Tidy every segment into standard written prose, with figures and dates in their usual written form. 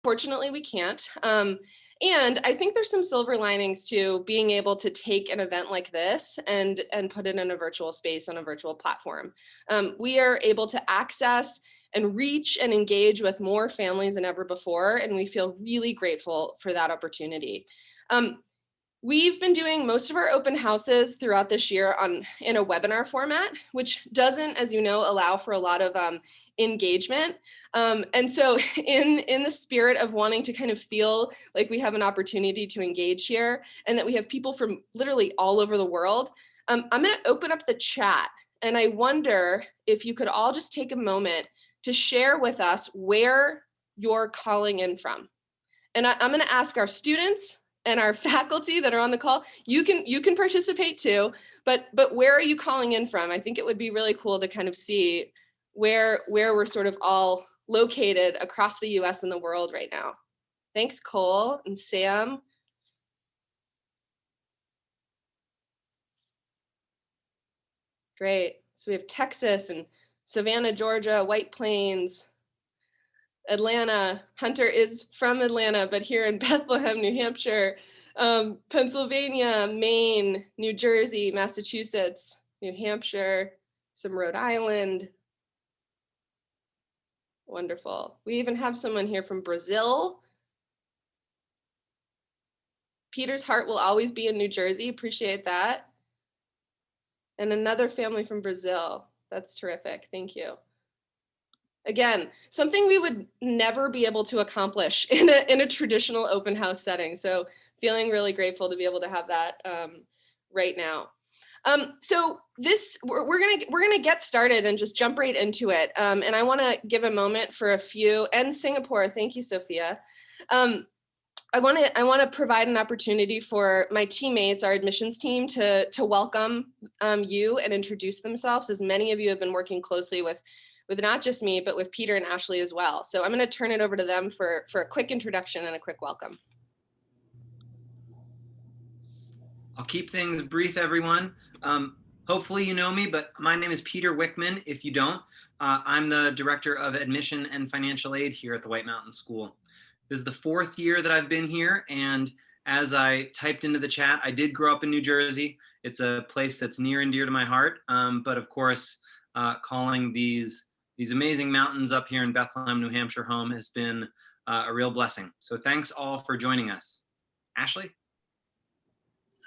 Unfortunately, we can't. And I think there's some silver linings to being able to take an event like this and put it in a virtual space on a virtual platform. We are able to access and reach and engage with more families than ever before, and we feel really grateful for that opportunity. We've been doing most of our open houses throughout this year in a webinar format, which doesn't, as you know, allow for a lot of engagement. And so in the spirit of wanting to kind of feel like we have an opportunity to engage here and that we have people from literally all over the world, I'm going to open up the chat. And I wonder if you could all just take a moment to share with us where you're calling in from. And I'm going to ask our students and our faculty that are on the call, you can participate too, but where are you calling in from? I think it would be really cool to kind of see where we're sort of all located across the US and the world right now. Thanks, Cole and Sam. Great. So we have Texas and Savannah, Georgia, White Plains, Atlanta. Hunter is from Atlanta, but here in Bethlehem, New Hampshire, Pennsylvania, Maine, New Jersey, Massachusetts, New Hampshire, some Rhode Island. Wonderful. We even have someone here from Brazil. Peter's heart will always be in New Jersey. Appreciate that. And another family from Brazil. That's terrific. Thank you. Again, something we would never be able to accomplish in a traditional open house setting. So feeling really grateful to be able to have that right now. So we're gonna get started and just jump right into it. And I want to give a moment for a few, and Singapore. Thank you, Sophia. I want to provide an opportunity for my teammates, our admissions team, to welcome you and introduce themselves, as many of you have been working closely with not just me, but with Peter and Ashley as well. So I'm going to turn it over to them for a quick introduction and a quick welcome. I'll keep things brief, everyone. Hopefully you know me, but my name is Peter Wickman. If you don't, I'm the Director of Admission and Financial Aid here at the White Mountain School. This is the 4th year that I've been here, and as I typed into the chat, I did grow up in New Jersey. It's a place that's near and dear to my heart, but of course, calling these amazing mountains up here in Bethlehem, New Hampshire home has been a real blessing. So thanks all for joining us. Ashley?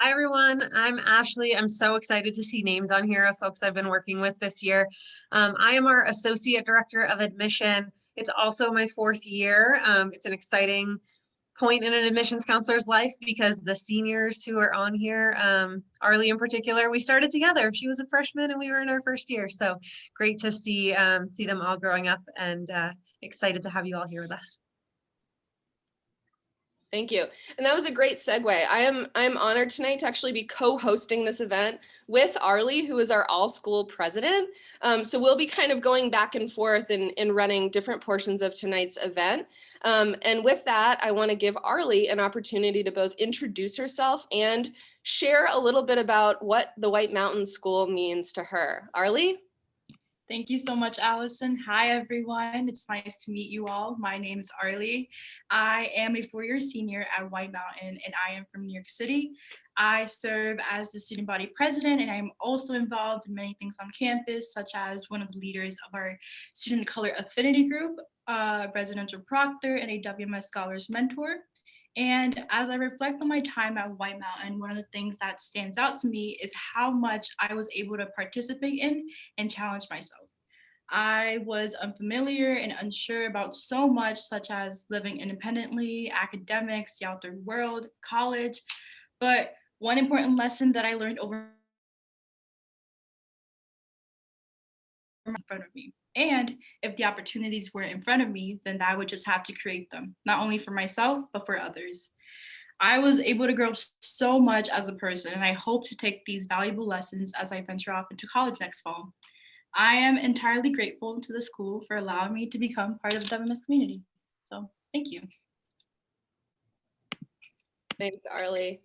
Hi, everyone. I'm Ashley. I'm so excited to see names on here of folks I've been working with this year. I am our Associate Director of Admission. It's also my 4th year. It's an exciting point in an admissions counselor's life because the seniors who are on here, Arli in particular, we started together. She was a freshman and we were in our 1st year. So great to see them all growing up, and excited to have you all here with us. Thank you. And that was a great segue. I am honored tonight to actually be co-hosting this event with Arli, who is our all-school president. So we'll be kind of going back and forth in running different portions of tonight's event. And with that, I want to give Arli an opportunity to both introduce herself and share a little bit about what the White Mountain School means to her. Arli? Thank you so much, Allison. Hi, everyone. It's nice to meet you all. My name is Arli. I am a 4-year senior at White Mountain, and I am from New York City. I serve as the student body president, and I'm also involved in many things on campus, such as one of the leaders of our student of color affinity group, residential proctor, and a WMS Scholars Mentor. And as I reflect on my time at White Mountain, one of the things that stands out to me is how much I was able to participate in and challenge myself. I was unfamiliar and unsure about so much, such as living independently, academics, the outdoor world, college. But one important lesson that I learned over in front of me. And if the opportunities were in front of me, then I would just have to create them, not only for myself, but for others. I was able to grow so much as a person, and I hope to take these valuable lessons as I venture off into college next fall. I am entirely grateful to the school for allowing me to become part of the WMS community. So thank you. Thanks, Arli.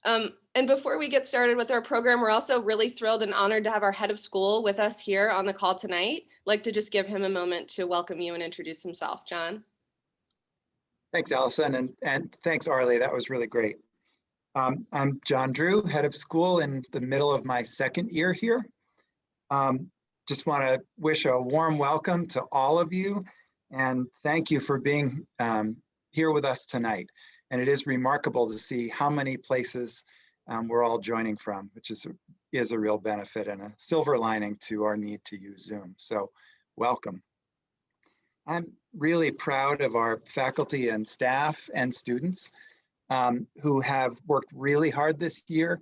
And before we get started with our program, we're also really thrilled and honored to have our head of school with us here on the call tonight. I'd like to just give him a moment to welcome you and introduce himself. John. Thanks, Allison, and thanks, Arli. That was really great. I'm John Drew, head of school in the middle of my second year here. Just want to wish a warm welcome to all of you and thank you for being here with us tonight. And it is remarkable to see how many places we're all joining from, which is a real benefit and a silver lining to our need to use Zoom. So welcome. I'm really proud of our faculty and staff and students who have worked really hard this year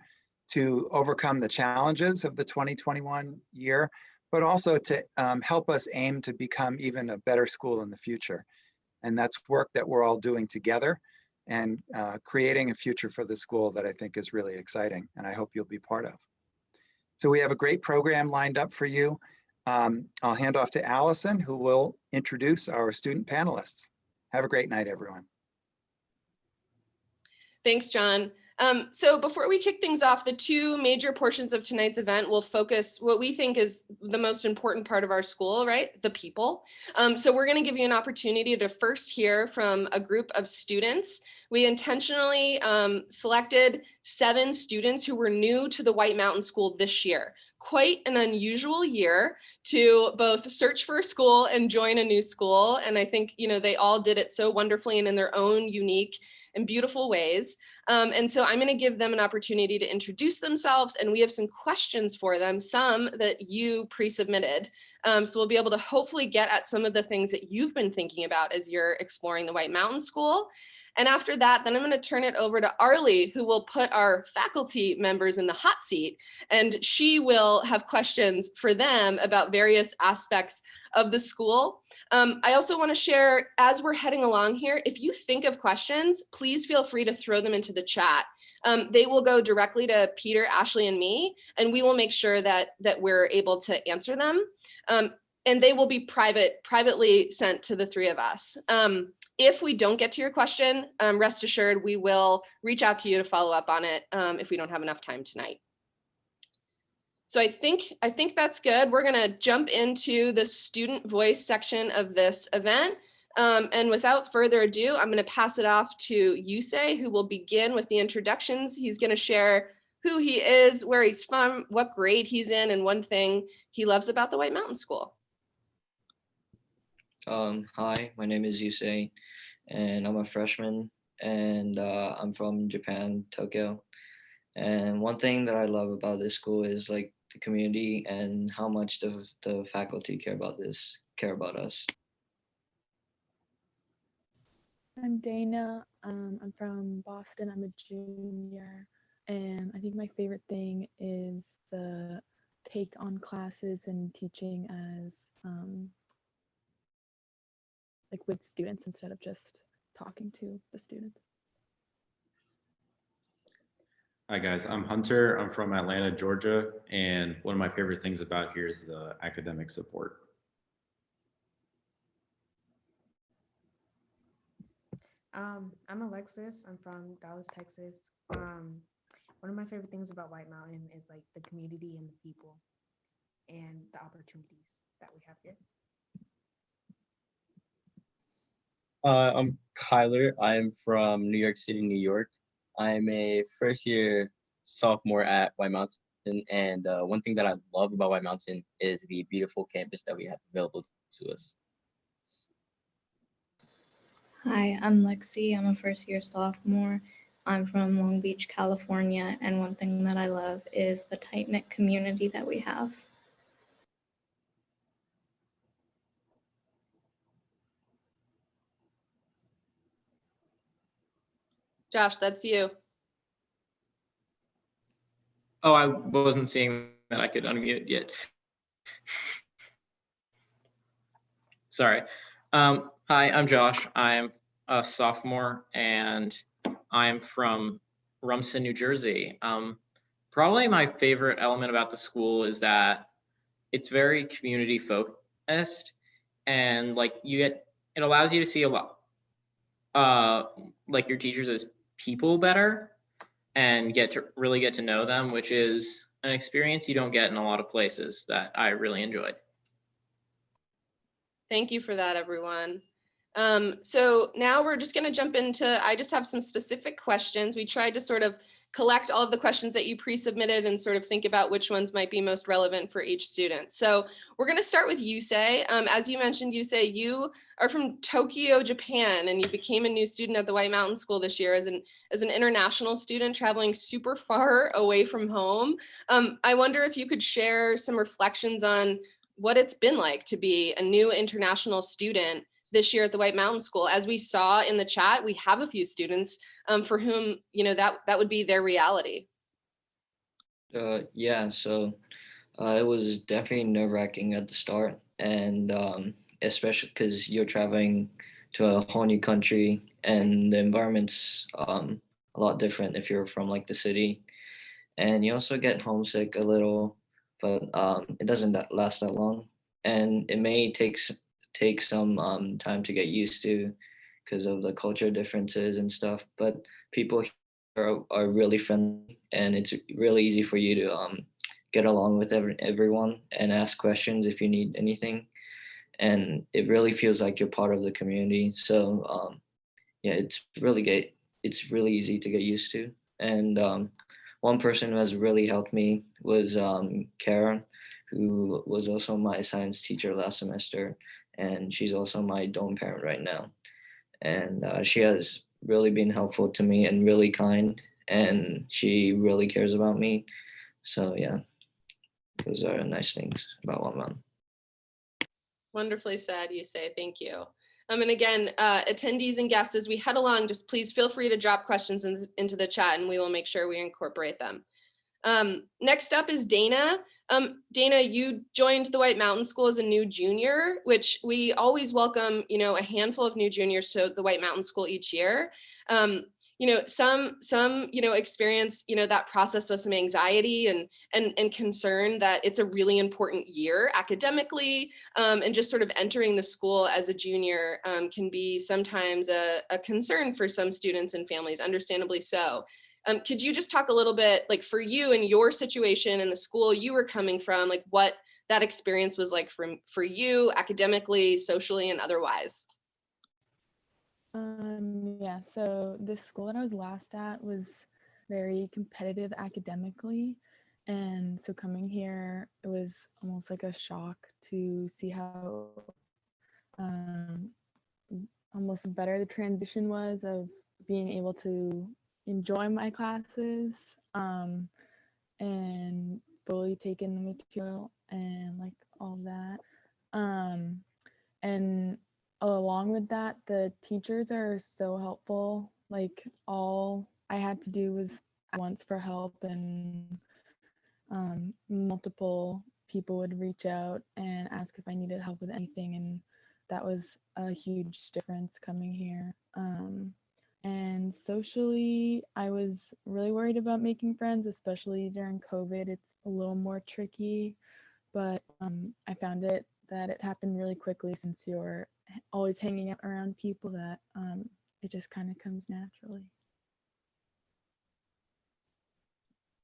to overcome the challenges of the 2021 year, but also to help us aim to become even a better school in the future. And that's work that we're all doing together and creating a future for the school that I think is really exciting and I hope you'll be part of. So we have a great program lined up for you. I'll hand off to Allison, who will introduce our student panelists. Have a great night, everyone. Thanks, John. So before we kick things off, the two major portions of tonight's event will focus what we think is the most important part of our school, right? The people. So we're going to give you an opportunity to first hear from a group of students. We intentionally selected 7 students who were new to the White Mountain School this year. Quite an unusual year to both search for a school and join a new school. And I think, you know, they all did it so wonderfully and in their own unique and beautiful ways. And so I'm going to give them an opportunity to introduce themselves, and we have some questions for them, some that you pre-submitted. So we'll be able to hopefully get at some of the things that you've been thinking about as you're exploring the White Mountain School. And after that, then I'm going to turn it over to Arli, who will put our faculty members in the hot seat, and she will have questions for them about various aspects of the school. I also want to share, as we're heading along here, if you think of questions, please feel free to throw them into the chat. They will go directly to Peter, Ashley, and me, and we will make sure that we're able to answer them. And they will be privately sent to the 3 of us. If we don't get to your question, rest assured we will reach out to you to follow up on it if we don't have enough time tonight. So I think that's good. We're going to jump into the student voice section of this event. And without further ado, I'm going to pass it off to Yusei, who will begin with the introductions. He's going to share who he is, where he's from, what grade he's in, and one thing he loves about the White Mountain School. Hi, my name is Yusei, and I'm a freshman, and I'm from Japan, Tokyo. And one thing that I love about this school is like the community and how much the faculty care about us. I'm Dana. I'm from Boston. I'm a junior, and I think my favorite thing is the take on classes and teaching as like with students instead of just talking to the students. Hi guys, I'm Hunter. I'm from Atlanta, Georgia, and one of my favorite things about here is the academic support. I'm Alexis. I'm from Dallas, Texas. One of my favorite things about White Mountain is like the community and the people and the opportunities that we have here. I'm Kyler. I'm from New York City, New York. I'm a first-year sophomore at White Mountain, and one thing that I love about White Mountain is the beautiful campus that we have available to us. Hi, I'm Lexi. I'm a first-year sophomore. I'm from Long Beach, California, and one thing that I love is the tight-knit community that we have. Josh, that's you. Oh, I wasn't seeing that I could unmute yet. Sorry. Hi, I'm Josh. I'm a sophomore and I'm from Rumson, New Jersey. Probably my favorite element about the school is that it's very community focused, and like it allows you to see a lot, like your teachers as people better and really get to know them, which is an experience you don't get in a lot of places that I really enjoyed. Thank you for that, everyone. So now we're just going to jump into, I just have some specific questions. We tried to sort of collect all of the questions that you pre-submitted and sort of think about which ones might be most relevant for each student. So we're going to start with Yusei. As you mentioned, Yusei, you are from Tokyo, Japan, and you became a new student at the White Mountain School this year as an international student traveling super far away from home. I wonder if you could share some reflections on what it's been like to be a new international student this year at the White Mountain School. As we saw in the chat, we have a few students for whom, you know, that would be their reality. Yeah, so it was definitely nerve-wracking at the start, and especially because you're traveling to a whole new country and the environment's a lot different if you're from like the city, and you also get homesick a little, but it doesn't last that long, and it may take some time to get used to because of the culture differences and stuff. But people here are really friendly, and it's really easy for you to get along with everyone and ask questions if you need anything. And it really feels like you're part of the community. So yeah, it's really great. It's really easy to get used to. And one person who has really helped me was Karen, who was also my science teacher last semester, and she's also my dorm parent right now. And she has really been helpful to me and really kind, and she really cares about me. So yeah, those are nice things about One Mountain. Wonderfully said, Yusei, thank you. And again, attendees and guests, as we head along, just please feel free to drop questions into the chat and we will make sure we incorporate them. Next up is Dana. Dana, you joined the White Mountain School as a new junior, which we always welcome, you know, a handful of new juniors to the White Mountain School each year. You know, some, you know, experience, you know, that process with some anxiety and concern that it's a really important year academically, and just sort of entering the school as a junior can be sometimes a concern for some students and families, understandably so. Could you just talk a little bit, like for you and your situation and the school you were coming from, like what that experience was like for you academically, socially, and otherwise? Yeah, so the school that I was last at was very competitive academically. And so coming here, it was almost like a shock to see how almost better the transition was of being able to enjoy my classes and fully take in the material and like all that. And along with that, the teachers are so helpful. Like all I had to do was ask once for help, and multiple people would reach out and ask if I needed help with anything, and that was a huge difference coming here. And socially, I was really worried about making friends, especially during COVID. It's a little more tricky, but I found that it happened really quickly since you're always hanging out around people, that it just kind of comes naturally.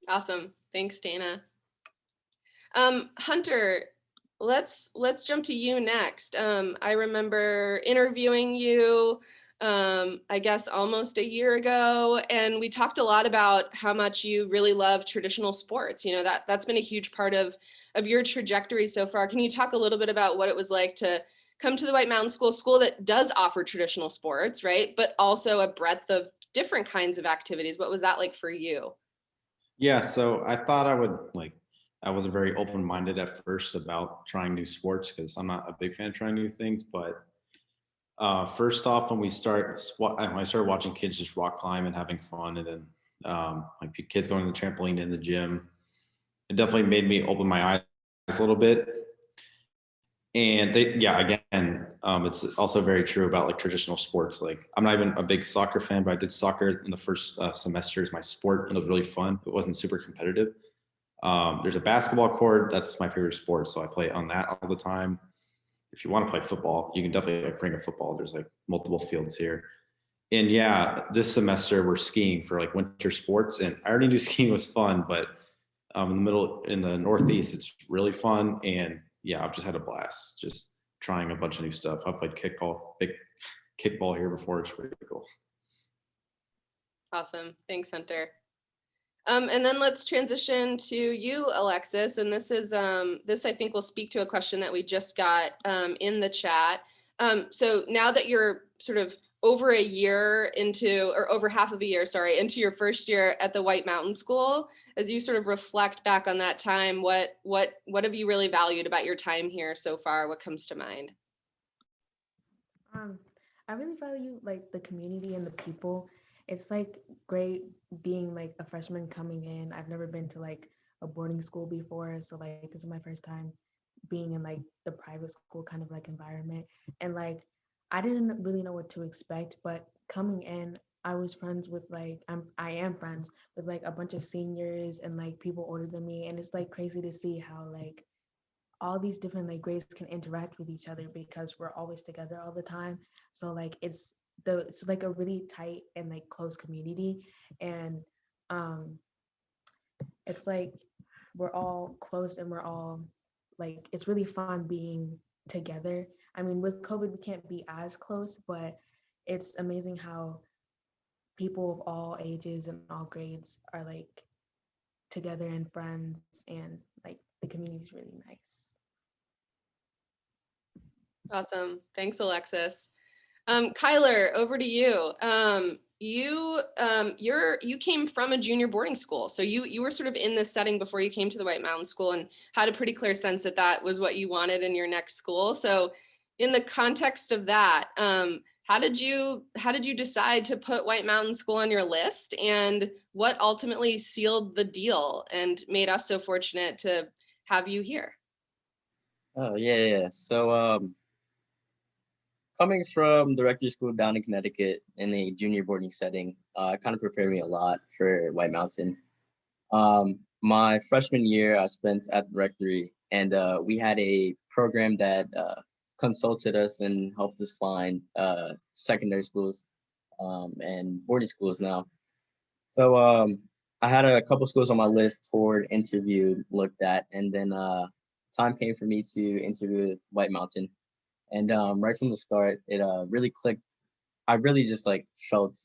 Awesome. Thanks, Dana. Hunter, let's jump to you next. I remember interviewing you, I guess almost a year ago, and we talked a lot about how much you really love traditional sports. You know, that's been a huge part of your trajectory so far. Can you talk a little bit about what it was like to come to the White Mountain school that does offer traditional sports, right? But also a breadth of different kinds of activities. What was that like for you? Yeah, so I thought I wasn't very open-minded at first about trying new sports because I'm not a big fan of trying new things. But first off, when I started watching kids just rock climb and having fun, and then like kids going to the trampoline in the gym, it definitely made me open my eyes a little bit. And it's also very true about like traditional sports. Like I'm not even a big soccer fan, but I did soccer in the first semester as my sport, and it was really fun. It wasn't super competitive. There's a basketball court. That's my favorite sport, so I play on that all the time. If you want to play football, you can definitely bring a football. There's like multiple fields here. And yeah, this semester we're skiing for like winter sports, and I already knew skiing was fun, but in the Northeast, it's really fun. And yeah, I've just had a blast just trying a bunch of new stuff. I played big kickball here before. It's pretty cool. Awesome. Thanks, Hunter. And then let's transition to you, Alexis. And this is this I think will speak to a question that we just got in the chat. So now that you're sort of over a year into, or over half of a year, sorry, into your first year at the White Mountain School, as you sort of reflect back on that time, what have you really valued about your time here so far? What comes to mind? I really value like the community and the people. It's like great being like a freshman coming in. I've never been to like a boarding school before, so like this is my first time being in like the private school kind of like environment. And like I didn't really know what to expect, but coming in, I was friends with like I am friends with like a bunch of seniors and like people older than me, and it's like crazy to see how like all these different like grades can interact with each other because we're always together all the time. So like it's like a really tight and like close community, and it's like we're all close and we're all like, it's really fun being together. I mean, with COVID we can't be as close, but it's amazing how people of all ages and all grades are like together and friends, and like the community is really nice. Awesome. Thanks, Alexis. Kyler, over to you. You came from a junior boarding school, so you were sort of in this setting before you came to the White Mountain School, and had a pretty clear sense that that was what you wanted in your next school. So, in the context of that, how did you decide to put White Mountain School on your list, and what ultimately sealed the deal and made us so fortunate to have you here? Oh yeah. So coming from the Rectory School down in Connecticut in a junior boarding setting, kind of prepared me a lot for White Mountain. My freshman year, I spent at the Rectory, and we had a program that consulted us and helped us find secondary schools and boarding schools now. So I had a couple schools on my list, toured, interviewed, looked at, and then time came for me to interview with White Mountain. And right from the start, it really clicked. I really just like felt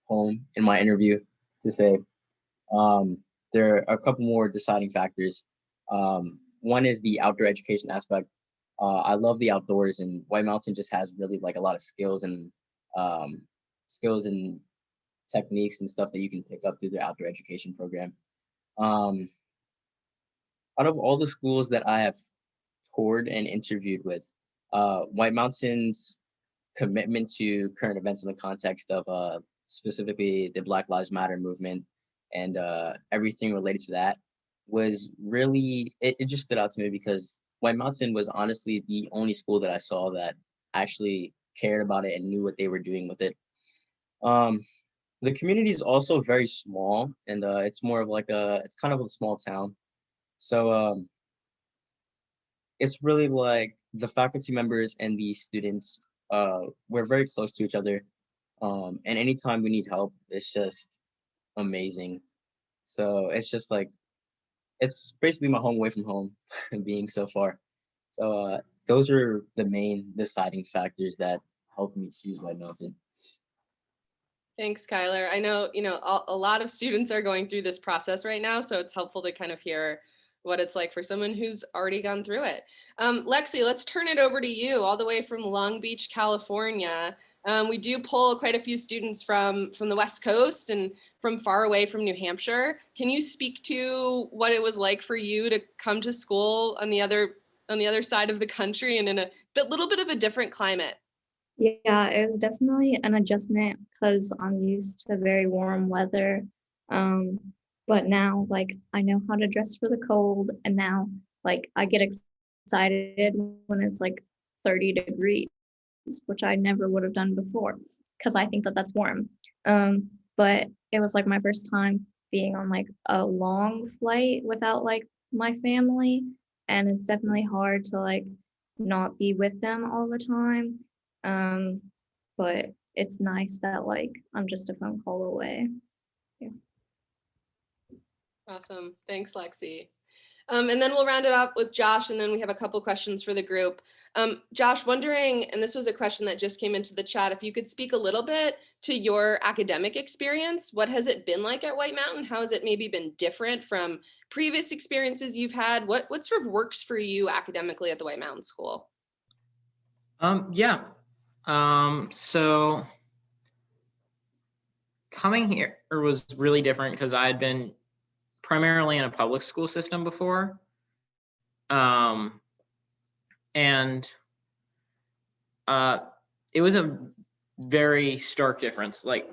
home in my interview to say. There are a couple more deciding factors. One is the outdoor education aspect. I love the outdoors, and White Mountain just has really like a lot of um, skills and techniques and stuff that you can pick up through the outdoor education program. Um, Out of all the schools that I have toured and interviewed with, White Mountain's commitment to current events in the context of specifically the Black Lives Matter movement and everything related to that was really, it just stood out to me because White Mountain was honestly the only school that I saw that actually cared about it and knew what they were doing with it. The community is also very small, and it's more of like it's kind of a small town. So it's really like the faculty members and the students, we're very close to each other. And anytime we need help, it's just amazing. So it's just like, it's basically my home away from home being so far. So those are the main deciding factors that helped me choose White Mountain. Thanks, Kyler. I know, a lot of students are going through this process right now, so it's helpful to kind of hear what it's like for someone who's already gone through it. Lexi, let's turn it over to you, all the way from Long Beach, California. We do pull quite a few students from the West Coast and from far away from New Hampshire. Can you speak to what it was like for you to come to school on the other side of the country and in a little bit of a different climate? Yeah, it was definitely an adjustment because I'm used to very warm weather. But now, like, I know how to dress for the cold, and now, like, I get excited when it's like 30 degrees, which I never would have done before because I think that that's warm. But it was like my first time being on like a long flight without like my family, and it's definitely hard to like not be with them all the time. But it's nice that like I'm just a phone call away. Yeah. Awesome. Thanks, Lexi. And then we'll round it up with Josh, and then we have a couple questions for the group. Josh, wondering, and this was a question that just came into the chat, if you could speak a little bit to your academic experience. What has it been like at White Mountain? How has it maybe been different from previous experiences you've had? What sort of works for you academically at the White Mountain School? Yeah. So coming here was really different because I had been primarily in a public school system before. And it was a very stark difference. Like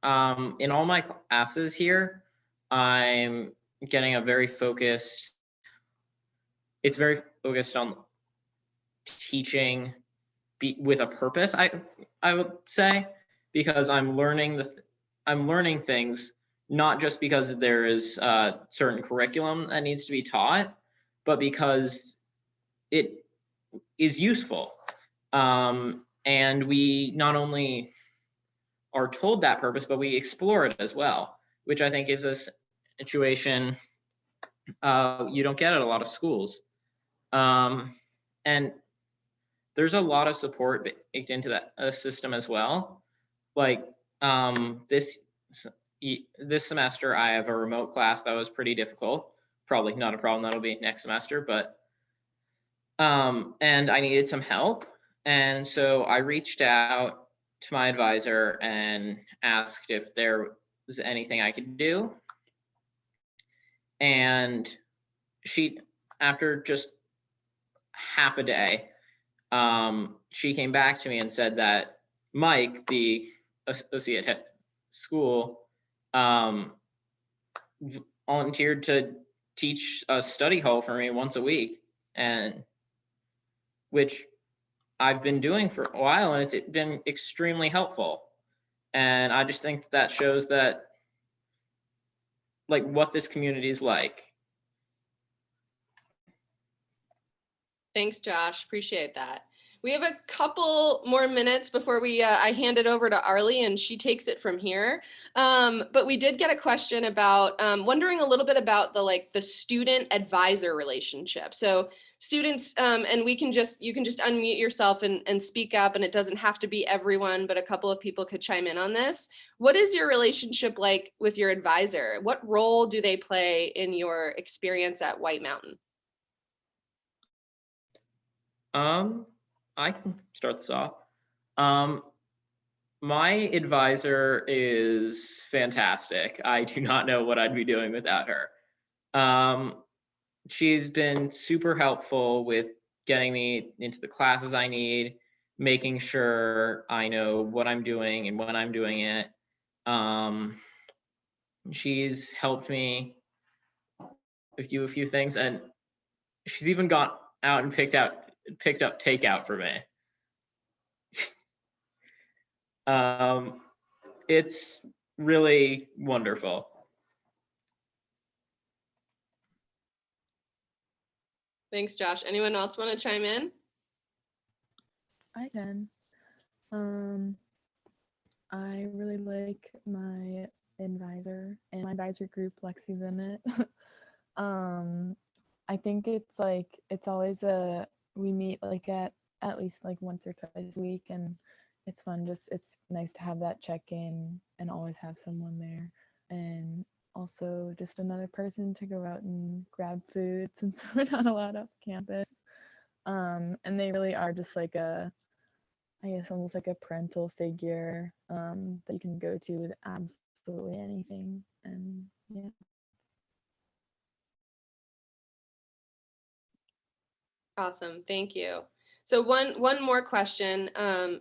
in all my classes here, I'm getting a very focused, it's very focused on teaching with a purpose, I would say, because I'm learning things not just because there is a certain curriculum that needs to be taught, but because it is useful. And we not only are told that purpose, but we explore it as well, which I think is a situation you don't get at a lot of schools. And there's a lot of support baked into that system as well. Like this semester, I have a remote class that was pretty difficult. Probably not a problem that'll be next semester, but and I needed some help. And so I reached out to my advisor and asked if there was anything I could do. And she, after just half a day, she came back to me and said that Mike, the associate head school, volunteered to teach a study hall for me once a week, and which I've been doing for a while, and it's been extremely helpful. And I just think that shows that, like, what this community is like. Thanks, Josh. Appreciate that. We have a couple more minutes before I hand it over to Arli, and she takes it from here. But we did get a question about wondering a little bit about the student advisor relationship. So students, and you can just unmute yourself and speak up, and it doesn't have to be everyone, but a couple of people could chime in on this. What is your relationship like with your advisor? What role do they play in your experience at White Mountain? I can start this off. My advisor is fantastic. I do not know what I'd be doing without her. She's been super helpful with getting me into the classes I need, making sure I know what I'm doing and when I'm doing it. She's helped me do a few things, and she's even gone out and picked up takeout for me. It's really wonderful. Thanks, Josh. Anyone else want to chime in? I can. I really like my advisor, and my advisor group, Lexi's in it. I think it's always we meet at least once or twice a week, and it's fun. It's nice to have that check-in and always have someone there, and also just another person to go out and grab food since we're not allowed off campus. And they really are just I guess almost like a parental figure that you can go to with absolutely anything. And yeah. Awesome, thank you. So one more question.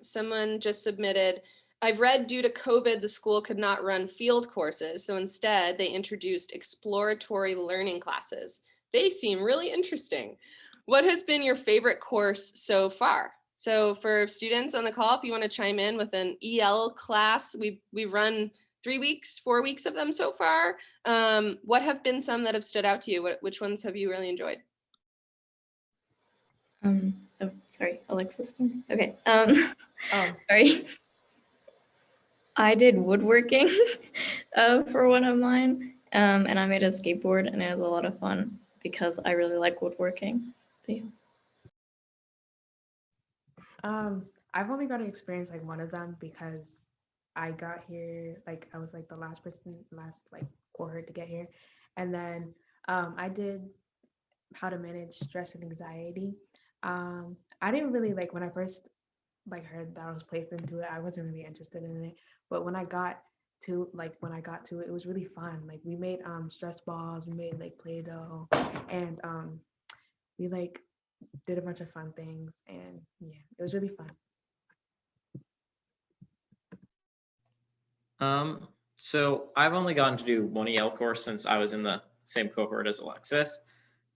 Someone just submitted, I've read due to COVID, the school could not run field courses. So instead they introduced exploratory learning classes. They seem really interesting. What has been your favorite course so far? So for students on the call, if you want to chime in with an EL class, we've run 3 weeks, 4 weeks of them so far. What have been some that have stood out to you? Which ones have you really enjoyed? Oh, sorry, Alexis. Okay. Sorry. I did woodworking for one of mine, and I made a skateboard, and it was a lot of fun. because I really like woodworking. But, yeah. I've only got to experience like one of them because I got here, like I was like the last like cohort to get here. And then I did how to manage stress and anxiety. I didn't really like when I first like heard that I was placed into it, I wasn't really interested in it. But when I got to it, it was really fun. Like we made stress balls, we made like Play-Doh, and we like did a bunch of fun things, and yeah, it was really fun. So I've only gotten to do one EL course since I was in the same cohort as Alexis,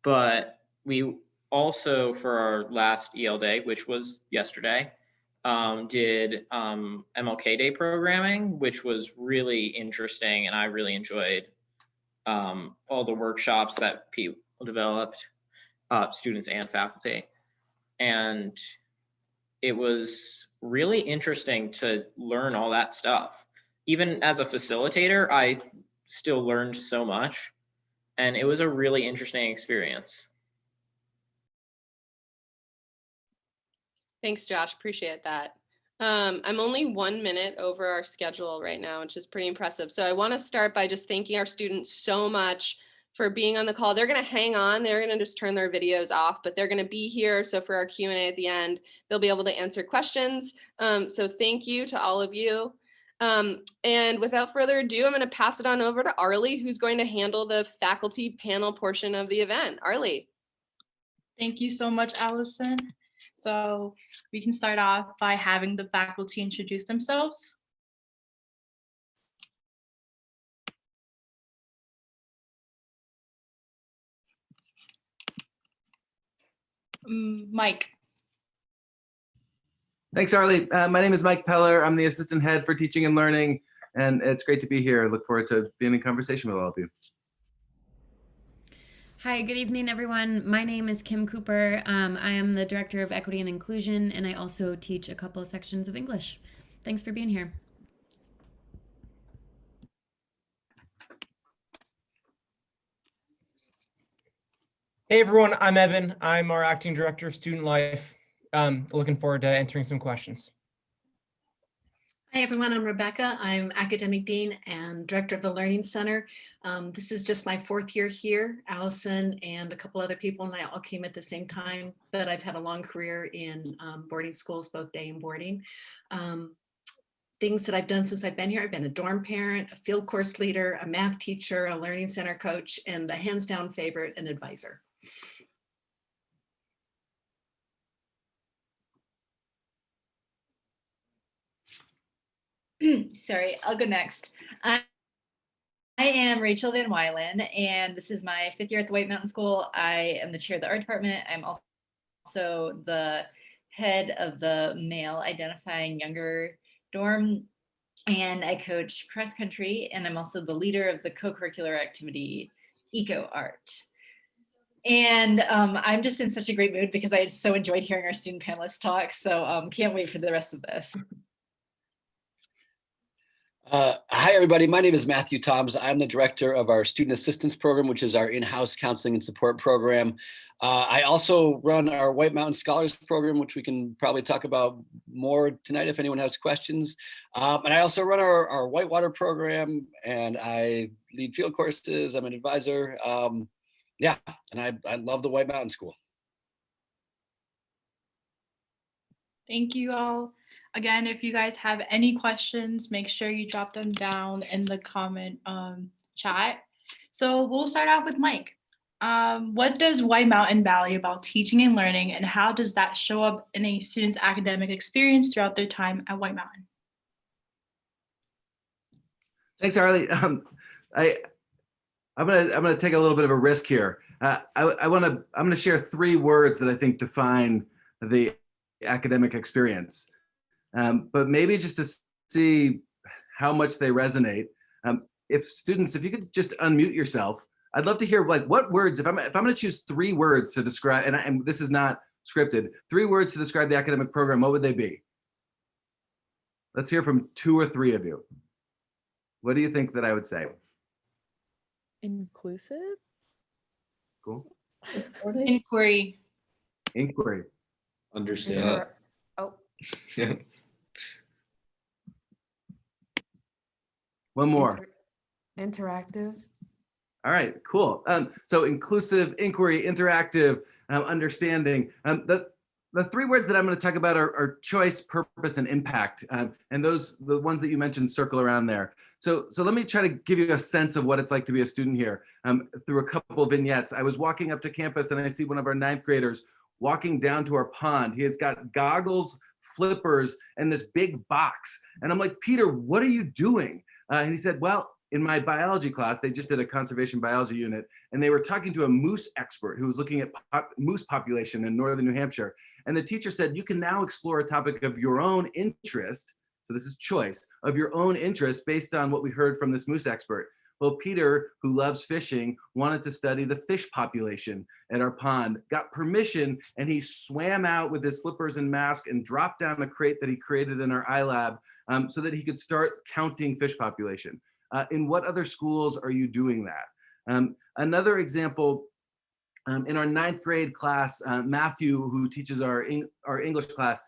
but we also, for our last EL day, which was yesterday, did MLK Day programming, which was really interesting, and I really enjoyed all the workshops that people developed, students and faculty. And it was really interesting to learn all that stuff. Even as a facilitator, I still learned so much, and it was a really interesting experience. Thanks, Josh. Appreciate that. I'm only 1 minute over our schedule right now, which is pretty impressive. So I want to start by just thanking our students so much for being on the call. They're going to hang on. They're going to just turn their videos off, but they're going to be here. So for our Q&A at the end, they'll be able to answer questions. So thank you to all of you. And without further ado, I'm going to pass it on over to Arli, who's going to handle the faculty panel portion of the event. Arli. Thank you so much, Allison. So we can start off by having the faculty introduce themselves. Mike. Thanks, Arli. My name is Mike Peller. I'm the assistant head for teaching and learning, and it's great to be here. I look forward to being in conversation with all of you. Hi, good evening, everyone. My name is Kim Cooper. I am the Director of Equity and Inclusion, and I also teach a couple of sections of English. Thanks for being here. Hey, everyone. I'm Evan. I'm our Acting Director of Student Life. Looking forward to answering some questions. Hi, everyone. I'm Rebecca. I'm Academic Dean and Director of the Learning Center. This is just my 4th year here. Allison and a couple other people and I all came at the same time, but I've had a long career in boarding schools, both day and boarding. Things that I've done since I've been here, I've been a dorm parent, a field course leader, a math teacher, a learning center coach, and the hands down favorite, an advisor. Sorry, I'll go next. I am Rachel Van Wylen, and this is my 5th year at the White Mountain School. I am the chair of the art department. I'm also the head of the male identifying younger dorm, and I coach cross country, and I'm also the leader of the co-curricular activity Eco Art. And I'm just in such a great mood because I so enjoyed hearing our student panelists talk, so can't wait for the rest of this. Hi, everybody. My name is Matthew Toms. I'm the director of our Student Assistance Program, which is our in-house counseling and support program. I also run our White Mountain Scholars Program, which we can probably talk about more tonight if anyone has questions. And I also run our Whitewater program, and I lead field courses. I'm an advisor. Yeah, and I love the White Mountain School. Thank you all. Again, if you guys have any questions, make sure you drop them down in the comment chat. So we'll start off with Mike. What does White Mountain value about teaching and learning, and how does that show up in a student's academic experience throughout their time at White Mountain? Thanks, Arli. I'm gonna take a little bit of a risk here. I'm gonna share 3 words that I think define the academic experience. But maybe just to see how much they resonate. If you could just unmute yourself, I'd love to hear like what words, if I'm gonna choose 3 words to describe, and this is not scripted, 3 words to describe the academic program, what would they be? Let's hear from 2 or 3 of you. What do you think that I would say? Inclusive. Cool. Inquiry. Inquiry. Understand. Oh, One more. interactive. All right, cool. So inclusive, inquiry, interactive, understanding. The three words that I'm going to talk about are choice, purpose, and impact. And the ones that you mentioned circle around there. So let me try to give you a sense of what it's like to be a student here through a couple of vignettes. I was walking up to campus and I see one of our 9th graders walking down to our pond. He has got goggles, flippers, and this big box. And I'm like, Peter, what are you doing? And he said, well, in my biology class, they just did a conservation biology unit, and they were talking to a moose expert who was looking at moose population in northern New Hampshire. And the teacher said, you can now explore a topic of your own interest. So this is choice of your own interest based on what we heard from this moose expert. Well, Peter, who loves fishing, wanted to study the fish population at our pond, got permission, and he swam out with his flippers and mask and dropped down a crate that he created in our iLab so that he could start counting fish population. In what other schools are you doing that? Another example, in our 9th grade class, Matthew, who teaches our English class,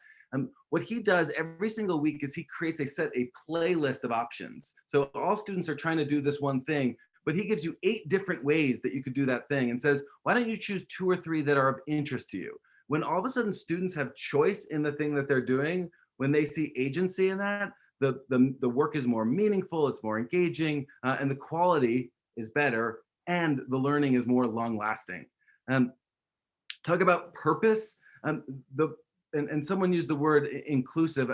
what he does every single week is he creates a playlist of options. So all students are trying to do this one thing, but he gives you 8 different ways that you could do that thing and says, why don't you choose 2 or 3 that are of interest to you? When all of a sudden students have choice in the thing that they're doing, when they see agency in that, the work is more meaningful, it's more engaging, and the quality is better, and the learning is more long lasting. Talk about purpose. And someone used the word inclusive.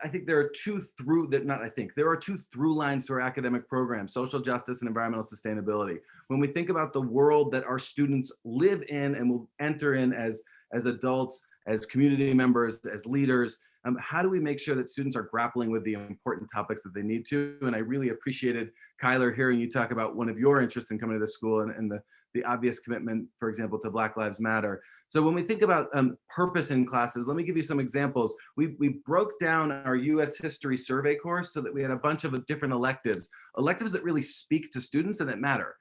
I think there are two through lines to our academic program: social justice and environmental sustainability. When we think about the world that our students live in and will enter in as adults, as community members, as leaders, how do we make sure that students are grappling with the important topics that they need to? And I really appreciated, Kyler, hearing you talk about one of your interests in coming to this school and the obvious commitment, for example, to Black Lives Matter. So when we think about purpose in classes, let me give you some examples. We broke down our US history survey course so that we had a bunch of different electives that really speak to students and that matter.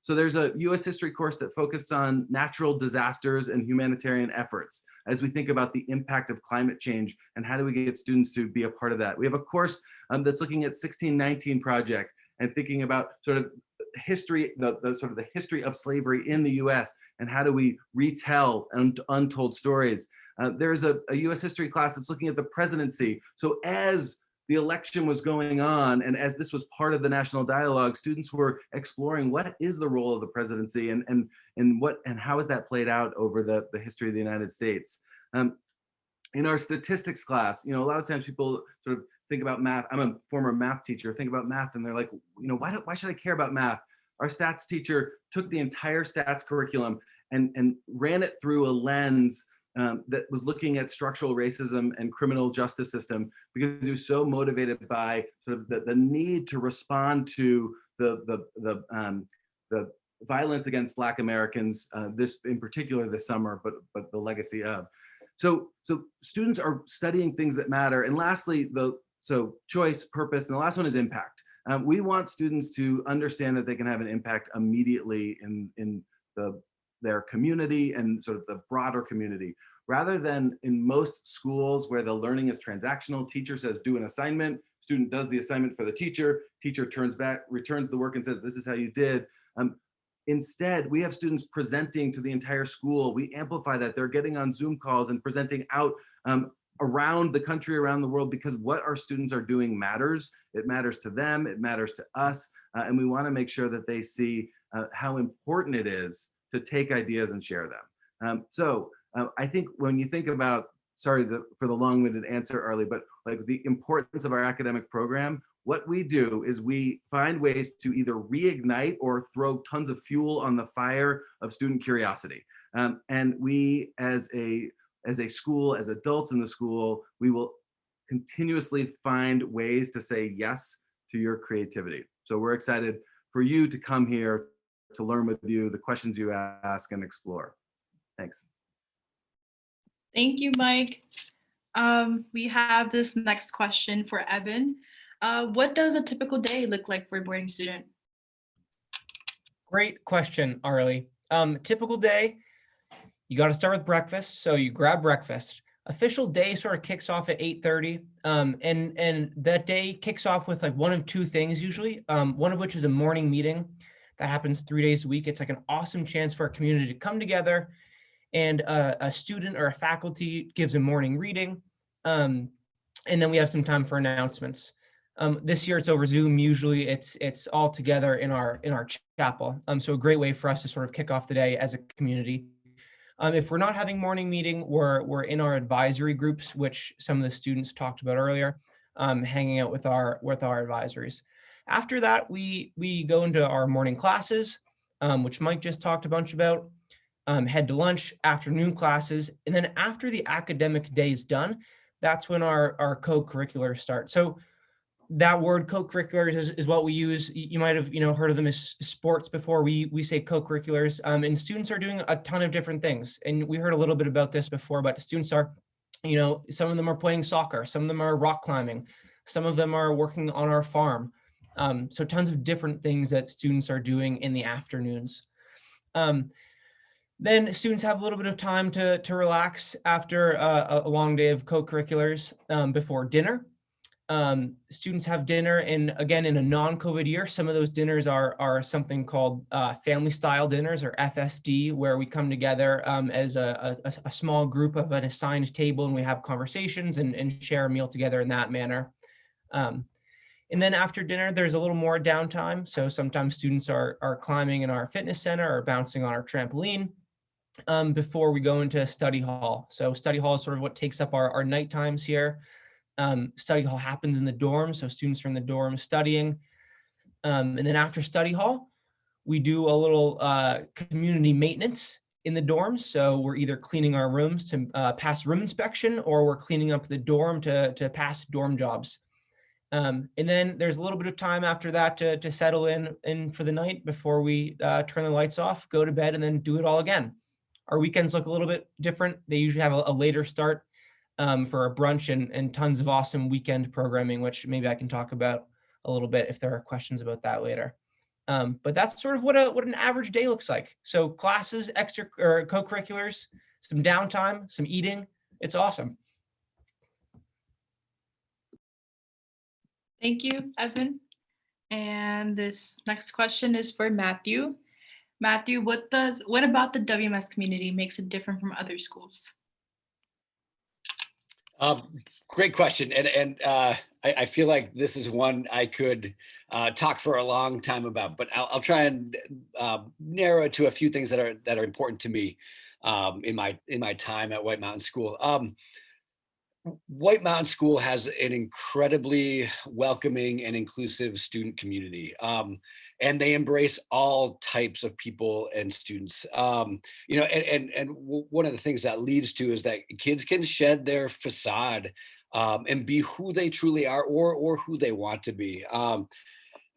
So there's a US history course that focused on natural disasters and humanitarian efforts as we think about the impact of climate change and how do we get students to be a part of that. We have a course that's looking at 1619 Project and thinking about sort of history, the history of slavery in the US and how do we retell untold stories. There's a US history class that's looking at the presidency. So as the election was going on, and as this was part of the national dialogue, students were exploring what is the role of the presidency and how has that played out over the history of the United States. In our statistics class, a lot of times people sort of think about math. I'm a former math teacher, think about math and they're like, why should I care about math? Our stats teacher took the entire stats curriculum and ran it through a lens that was looking at structural racism and criminal justice system because he was so motivated by sort of the need to respond to the violence against Black Americans, this in particular this summer, but the legacy of. So students are studying things that matter. And lastly, so choice, purpose, and the last one is impact. We want students to understand that they can have an impact immediately in their community and sort of the broader community, rather than in most schools where the learning is transactional. Teacher says, do an assignment, student does the assignment for the teacher turns back, returns the work and says, this is how you did. Instead, we have students presenting to the entire school. We amplify that. They're getting on Zoom calls and presenting out around the country, around the world, because what our students are doing matters. It matters to them, it matters to us, and we want to make sure that they see how important it is to take ideas and share them. I think when you think about, sorry for the long-winded answer, Arli, but like the importance of our academic program, what we do is we find ways to either reignite or throw tons of fuel on the fire of student curiosity. And we, as a school, as adults in the school, we will continuously find ways to say yes to your creativity. So we're excited for you to come here to learn with you, the questions you ask and explore. Thanks. Thank you, Mike. We have this next question for Evan. What does a typical day look like for a boarding student? Great question, Arli. Typical day, you got to start with breakfast. So you grab breakfast. Official day sort of kicks off at 8:30. And that day kicks off with like one of two things usually, one of which is a morning meeting that happens 3 days a week. It's like an awesome chance for our community to come together, and a student or a faculty gives a morning reading. And then we have some time for announcements. This year it's over Zoom. Usually it's all together in our chapel. So a great way for us to sort of kick off the day as a community. If we're not having morning meeting, we're in our advisory groups, which some of the students talked about earlier, hanging out with our advisories. After that, we go into our morning classes, which Mike just talked a bunch about. Head to lunch, afternoon classes, and then after the academic day is done, that's when our co-curriculars start. So that word co-curriculars is what we use. You might have heard of them as sports before. We say co-curriculars, and students are doing a ton of different things. And we heard a little bit about this before, but students are, some of them are playing soccer, some of them are rock climbing, some of them are working on our farm. So tons of different things that students are doing in the afternoons. Then students have a little bit of time to relax after a long day of co-curriculars before dinner. Students have dinner, and again, in a non-COVID year, some of those dinners are something called family style dinners, or FSD, where we come together as a small group of an assigned table, and we have conversations and share a meal together in that manner. And then after dinner, there's a little more downtime. So sometimes students are climbing in our fitness center or bouncing on our trampoline before we go into study hall. So study hall is sort of what takes up our night times here. Study hall happens in the dorm, so students are in the dorm studying. And then after study hall, we do a little community maintenance in the dorms. So we're either cleaning our rooms to pass room inspection, or we're cleaning up the dorm to pass dorm jobs. And then there's a little bit of time after that to settle in for the night before we turn the lights off, go to bed, and then do it all again. Our weekends look a little bit different. They usually have a later start for a brunch and tons of awesome weekend programming, which maybe I can talk about a little bit if there are questions about that later. But that's sort of what an average day looks like. So classes, extra or co-curriculars, some downtime, some eating. It's awesome. Thank you, Evan. And this next question is for Matthew. Matthew, what about the WMS community makes it different from other schools? Great question. And I feel like this is one I could talk for a long time about, but I'll try and narrow it to a few things that are important to me in my time at White Mountain School. White Mountain School has an incredibly welcoming and inclusive student community. And they embrace all types of people and students. And one of the things that leads to is that kids can shed their facade and be who they truly are, or who they want to be.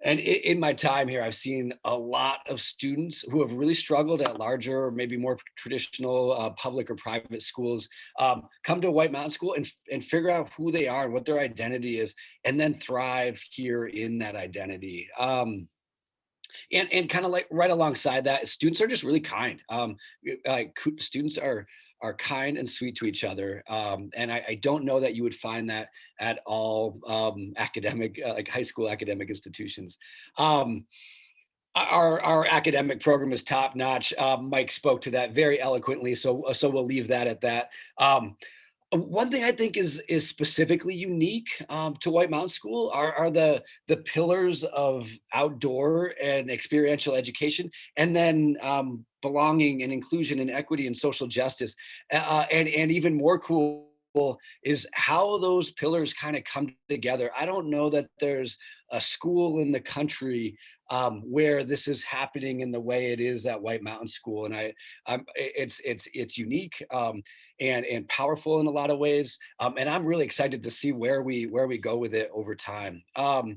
And in my time here, I've seen a lot of students who have really struggled at larger, or maybe more traditional public or private schools, come to White Mountain School and figure out who they are and what their identity is, and then thrive here in that identity. And kind of like right alongside that, students are just really kind. Students are kind and sweet to each other. And I don't know that you would find that at all academic, like high school academic institutions. Our academic program is top notch. Mike spoke to that very eloquently, so we'll leave that at that. One thing I think is specifically unique to White Mountain School are the pillars of outdoor and experiential education, and then belonging and inclusion and equity and social justice. And even more cool is how those pillars kind of come together. I don't know that there's a school in the country where this is happening in the way it is at White Mountain School, and it's unique and powerful in a lot of ways, and I'm really excited to see where we go with it over time. I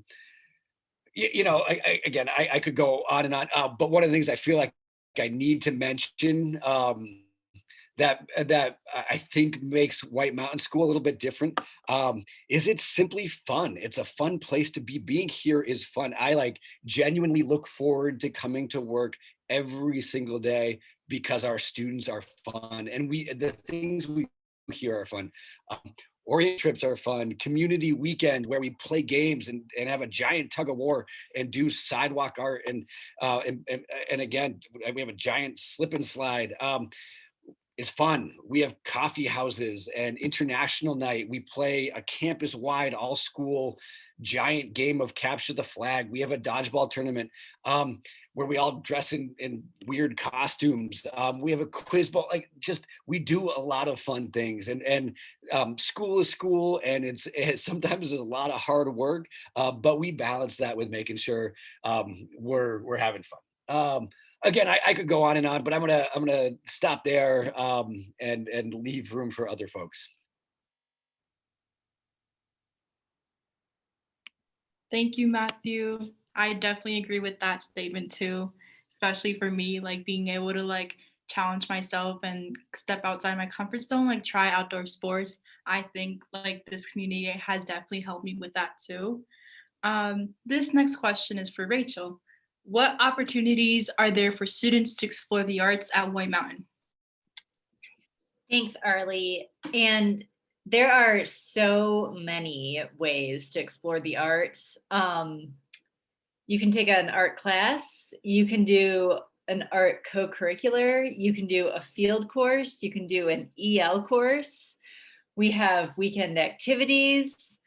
could go on and on, but one of the things I feel like I need to mention that I think makes White Mountain School a little bit different is it's simply fun. It's a fun place to be. Being here is fun. I genuinely look forward to coming to work every single day because our students are fun and the things we hear are fun. Orient trips are fun. Community weekend where we play games and have a giant tug of war and do sidewalk art and again we have a giant slip and slide. Is fun. We have coffee houses and international night. We play a campus-wide all-school giant game of capture the flag. We have a dodgeball tournament where we all dress in weird costumes. We have a quiz ball. Like, just, we do a lot of fun things. And school is school, and it's sometimes a lot of hard work, but we balance that with making sure we're having fun. Again, I could go on and on, but I'm gonna stop there and leave room for other folks. Thank you, Matthew. I definitely agree with that statement too, especially for me, like being able to like challenge myself and step outside my comfort zone, like try outdoor sports. I think like this community has definitely helped me with that too. This next question is for Rachel. What opportunities are there for students to explore the arts at White Mountain? Thanks, Arli. And there are so many ways to explore the arts. You can take an art class, you can do an art co-curricular, you can do a field course, you can do an EL course. We have weekend activities,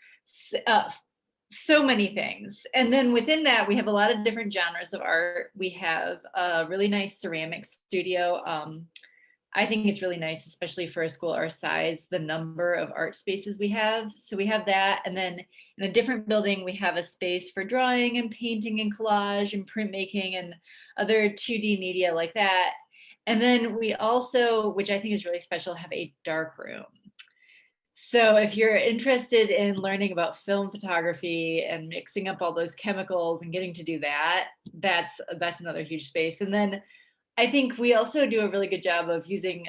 so many things. And then within that, we have a lot of different genres of art. We have a really nice ceramics studio. I think it's really nice, especially for a school our size, the number of art spaces we have. So we have that. And then in a different building, we have a space for drawing and painting and collage and printmaking and other 2D media like that. And then we also, which I think is really special, have a dark room. So if you're interested in learning about film photography and mixing up all those chemicals and getting to do that, that's another huge space. And then I think we also do a really good job of using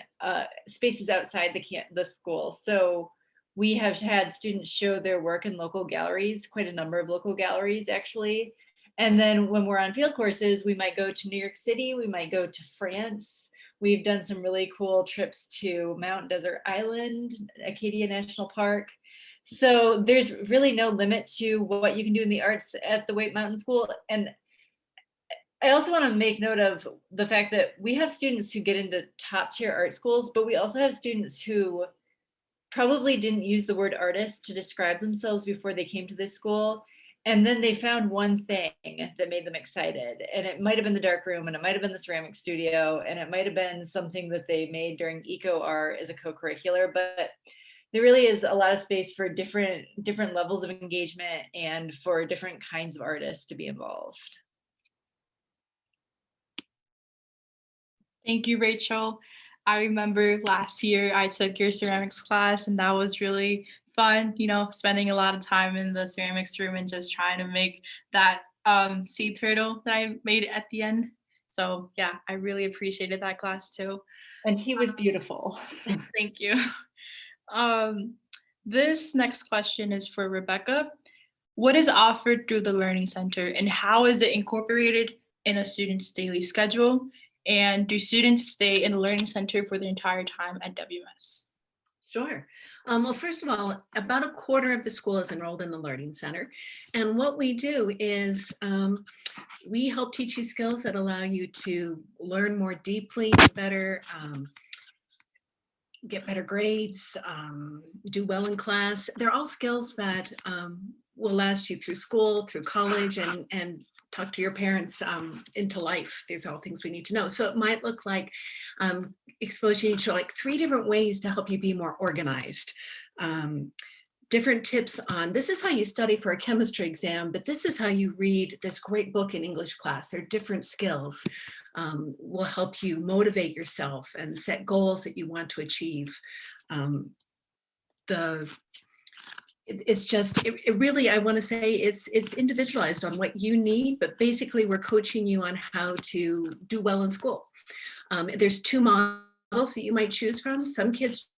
spaces outside the school. So we have had students show their work in local galleries, quite a number of local galleries actually. And then when we're on field courses, we might go to New York City, we might go to France. We've done some really cool trips to Mount Desert Island, Acadia National Park. So there's really no limit to what you can do in the arts at the White Mountain School. And I also want to make note of the fact that we have students who get into top tier art schools, but we also have students who probably didn't use the word artist to describe themselves before they came to this school. And then they found one thing that made them excited. And it might have been the dark room, and it might have been the ceramic studio, and it might have been something that they made during eco art as a co-curricular, but there really is a lot of space for different levels of engagement and for different kinds of artists to be involved. Thank you, Rachel. I remember last year I took your ceramics class, and that was really fun, you know, spending a lot of time in the ceramics room and just trying to make that sea turtle that I made at the end. So yeah, I really appreciated that class too. And he was beautiful. Thank you. This next question is for Rebecca. What is offered through the Learning Center, and how is it incorporated in a student's daily schedule? And do students stay in the Learning Center for the entire time at WMS? Sure. Well, first of all, about a quarter of the school is enrolled in the Learning Center. And what we do is we help teach you skills that allow you to learn more deeply, better, get better grades, do well in class. They're all skills that will last you through school, through college, and talk to your parents into life. These are all things we need to know. So it might look like exposing you to like 3 different ways to help you be more organized. Different tips on, this is how you study for a chemistry exam, but this is how you read this great book in English class. They're different skills. Will help you motivate yourself and set goals that you want to achieve. It's just, it really, I want to say it's individualized on what you need, but basically we're coaching you on how to do well in school. There's 2 models that you might choose from. Some kids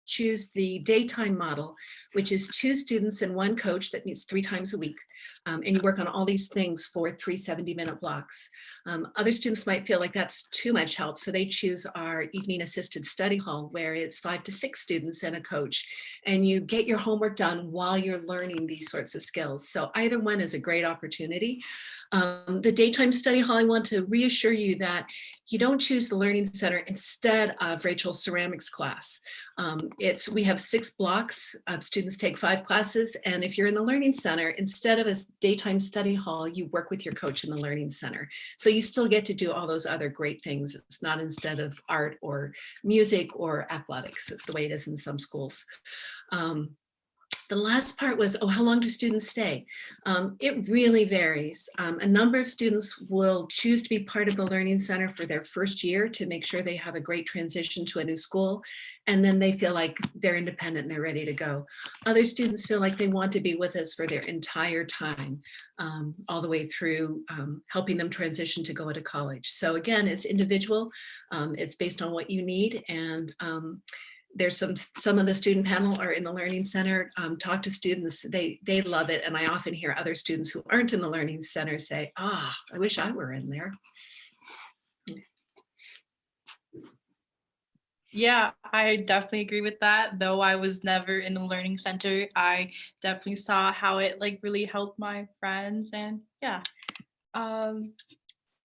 choose the daytime model, which is 2 students and 1 coach that meets 3 times a week. And you work on all these things for 3 70-minute blocks. Other students might feel like that's too much help, so they choose our evening assisted study hall, where it's 5 to 6 students and a coach, and you get your homework done while you're learning these sorts of skills. So either one is a great opportunity. The daytime study hall, I want to reassure you that you don't choose the Learning Center instead of Rachel's ceramics class. We have 6 blocks. Students take 5 classes. And if you're in the Learning Center, instead of a daytime study hall, you work with your coach in the Learning Center. So you still get to do all those other great things. It's not instead of art or music or athletics, the way it is in some schools. The last part was, how long do students stay? It really varies. A number of students will choose to be part of the Learning Center for their first year to make sure they have a great transition to a new school. And then they feel like they're independent and they're ready to go. Other students feel like they want to be with us for their entire time, all the way through helping them transition to go to college. So again, it's individual. It's based on what you need. And there's some of the student panel are in the Learning Center, talk to students, they love it. And I often hear other students who aren't in the Learning Center say, I wish I were in there. Yeah, I definitely agree with that. Though I was never in the Learning Center, I definitely saw how it like really helped my friends. And yeah,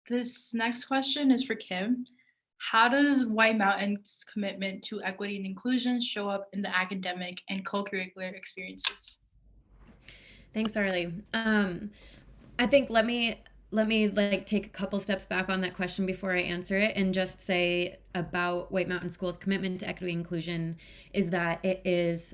this next question is for Kim. How does White Mountain's commitment to equity and inclusion show up in the academic and co-curricular experiences? Thanks, Arli. I think let me like take a couple steps back on that question before I answer it, and just say about White Mountain School's commitment to equity and inclusion is that it is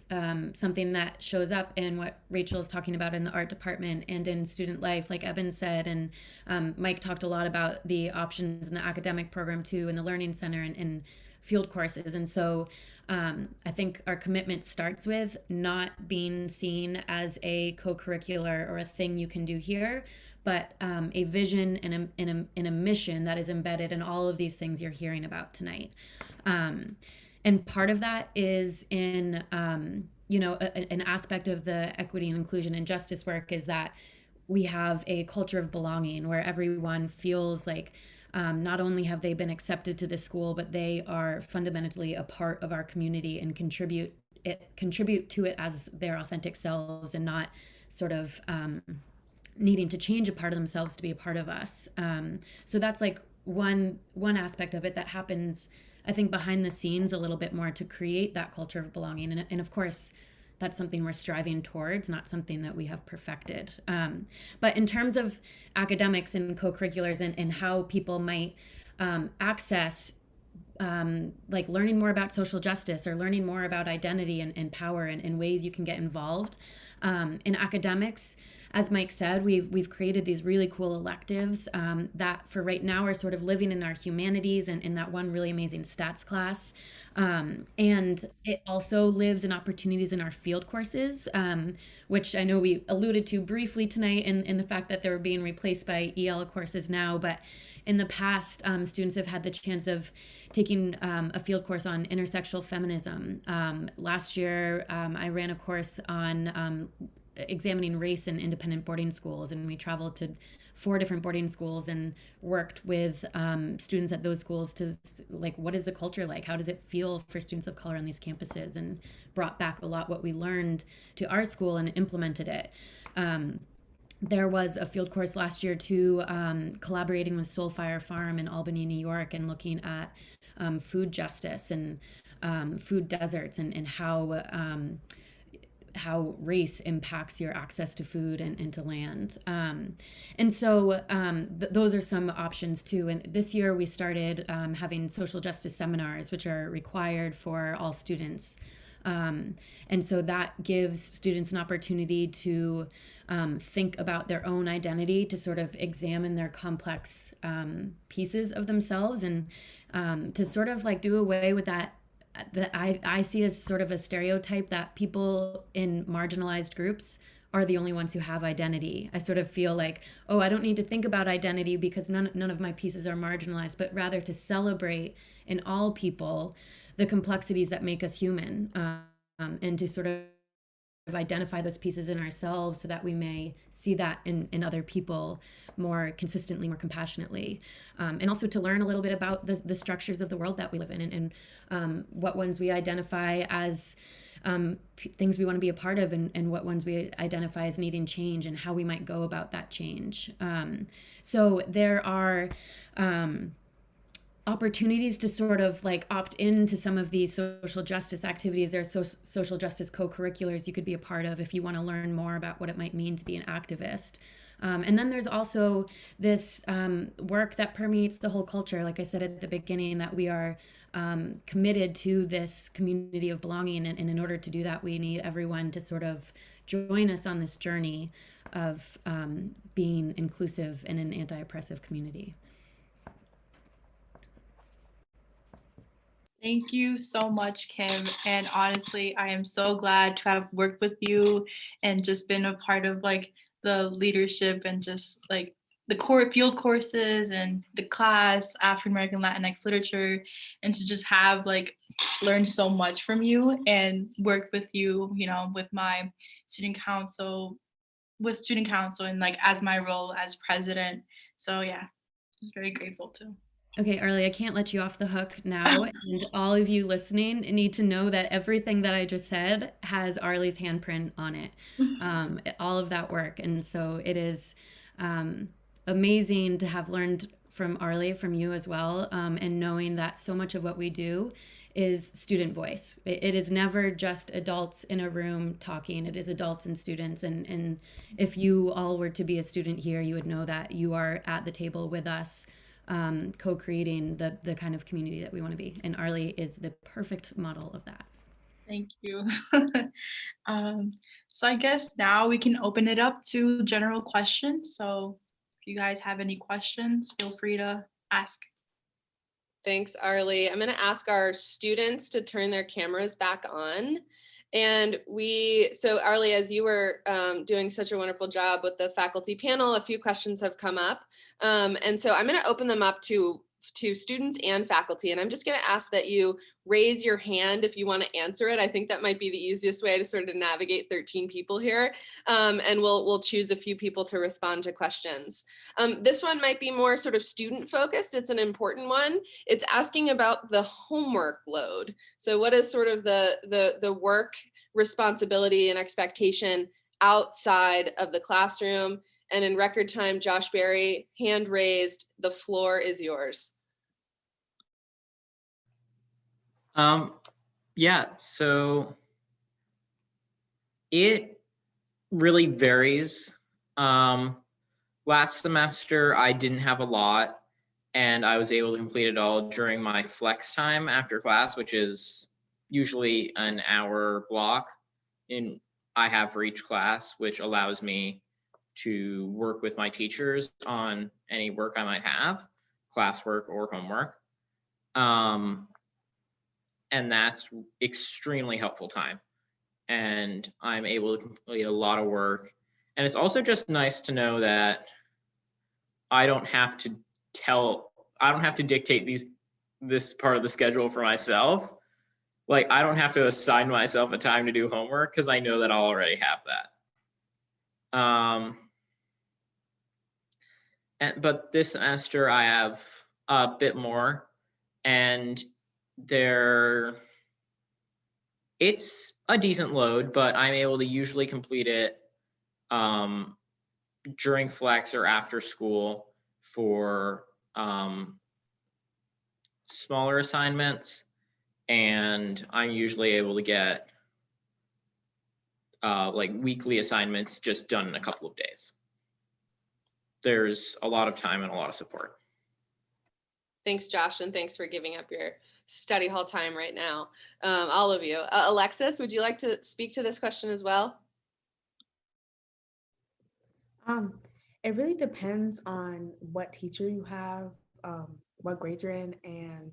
something that shows up in what Rachel is talking about in the art department and in student life, like Evan said, and Mike talked a lot about the options in the academic program too, in the Learning Center and field courses. And so I think our commitment starts with not being seen as a co-curricular or a thing you can do here, but a vision and a mission that is embedded in all of these things you're hearing about tonight. And part of that is in, an aspect of the equity and inclusion and justice work is that we have a culture of belonging where everyone feels like not only have they been accepted to the school, but they are fundamentally a part of our community and contribute to it as their authentic selves, and not sort of needing to change a part of themselves to be a part of us. So that's like one aspect of it that happens, I think, behind the scenes a little bit more to create that culture of belonging. And of course, that's something we're striving towards, not something that we have perfected. But in terms of academics and co-curriculars and how people might access like learning more about social justice or learning more about identity and power and ways you can get involved in academics, as Mike said, we've created these really cool electives that for right now are sort of living in our humanities and in that one really amazing stats class. And it also lives in opportunities in our field courses, which I know we alluded to briefly tonight in the fact that they're being replaced by EL courses now. But in the past, students have had the chance of taking a field course on intersectional feminism. Last year, I ran a course on examining race in independent boarding schools, and we traveled to 4 different boarding schools and worked with students at those schools to like, what is the culture like? How does it feel for students of color on these campuses? And brought back a lot what we learned to our school and implemented it. There was a field course last year too, collaborating with Soulfire Farm in Albany, New York, and looking at food justice and food deserts and how race impacts your access to food and to land. And so those are some options too. And this year we started having social justice seminars, which are required for all students. And so that gives students an opportunity to think about their own identity, to sort of examine their complex pieces of themselves, and to sort of like do away with that I see as sort of a stereotype that people in marginalized groups are the only ones who have identity. I sort of feel like, oh, I don't need to think about identity because none of my pieces are marginalized, but rather to celebrate in all people the complexities that make us human, and to sort of identify those pieces in ourselves so that we may see that in other people more consistently, more compassionately, and also to learn a little bit about the structures of the world that we live in, and what ones we identify as things we want to be a part of, and what ones we identify as needing change, and how we might go about that change. So there are opportunities to sort of like opt into some of these social justice activities. There's social justice co-curriculars you could be a part of if you want to learn more about what it might mean to be an activist. And then there's also this work that permeates the whole culture. Like I said at the beginning, that we are committed to this community of belonging. And in order to do that, we need everyone to sort of join us on this journey of being inclusive in an anti-oppressive community. Thank you so much, Kim. And honestly, I am so glad to have worked with you and just been a part of like the leadership and just like the core field courses and the class, African American Latinx literature, and to just have like learned so much from you and work with you, you know, with my student council, and like as my role as president. So yeah, I'm very grateful too. Okay, Arli, I can't let you off the hook now. And all of you listening need to know that everything that I just said has Arli's handprint on it, all of that work. And so it is amazing to have learned from Arli, from you as well, and knowing that so much of what we do is student voice. It is never just adults in a room talking, it is adults and students. And if you all were to be a student here, you would know that you are at the table with us, co-creating the kind of community that we want to be. And Arli is the perfect model of that. Thank you. So I guess now we can open it up to general questions. So if you guys have any questions, feel free to ask. Thanks, Arli. I'm going to ask our students to turn their cameras back on. And so Arli, as you were doing such a wonderful job with the faculty panel, a few questions have come up. And so I'm going to open them up to students and faculty. And I'm just going to ask that you raise your hand if you want to answer it. I think that might be the easiest way to sort of navigate 13 people here. And we'll choose a few people to respond to questions. This one might be more sort of student focused. It's an important one. It's asking about the homework load. So what is sort of the work responsibility and expectation outside of the classroom? And in record time, Josh Berry, hand raised, the floor is yours. Yeah, so it really varies. Last semester, I didn't have a lot, and I was able to complete it all during my flex time after class, which is usually an hour block I have for each class, which allows me to work with my teachers on any work I might have, classwork or homework. And that's extremely helpful time. And I'm able to complete a lot of work. And it's also just nice to know that I don't have to dictate this part of the schedule for myself. Like, I don't have to assign myself a time to do homework because I know that I'll already have that. But this semester I have a bit more, and it's a decent load, but I'm able to usually complete it during flex or after school for smaller assignments, and I'm usually able to get like weekly assignments just done in a couple of days. There's a lot of time and a lot of support. Thanks, Josh, and thanks for giving up your study hall time right now, all of you. Alexis, would you like to speak to this question as well? It really depends on what teacher you have, what grade you're in, and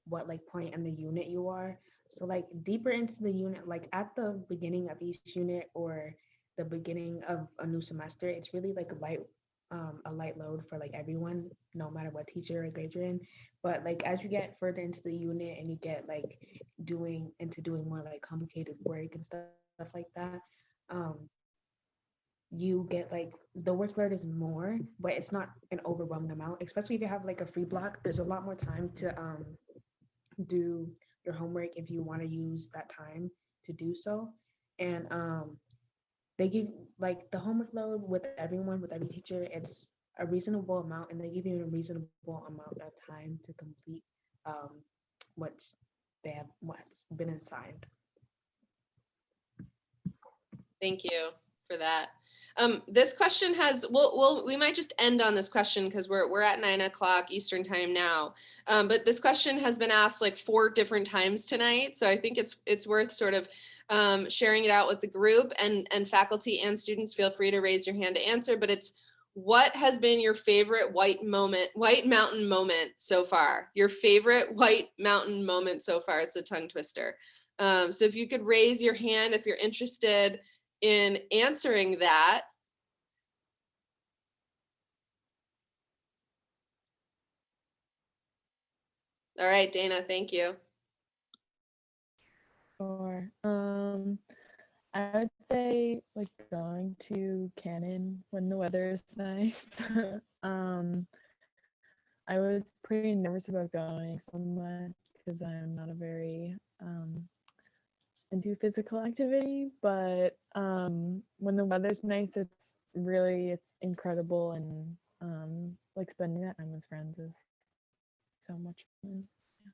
what like point in the unit you are. So like deeper into the unit, like at the beginning of each unit or the beginning of a new semester, it's really like a light load for like everyone, no matter what teacher or grade you're in. But like as you get further into the unit and you get like doing more like complicated work and stuff like that, you get like the workload is more, but it's not an overwhelming amount, especially if you have like a free block. There's a lot more time to do your homework if you want to use that time to do so. And they give like the homework load with everyone, with every teacher, it's a reasonable amount, and they give you a reasonable amount of time to complete what what's been assigned. Thank you for that. This question has, we might just end on this question because we're at 9 o'clock Eastern time now. But this question has been asked like 4 different times tonight. So I think it's worth sort of sharing it out with the group, and faculty and students feel free to raise your hand to answer, but it's, what has been your favorite White Mountain moment so far? Your favorite White Mountain moment so far? It's a tongue twister. So if you could raise your hand if you're interested in answering that. All right, Dana, thank you. Sure. I would say like going to Cannon when the weather is nice. I was pretty nervous about going so much because I'm not a very into physical activity, but when the weather's nice, it's incredible, and like spending that time with friends is so much fun. Yeah.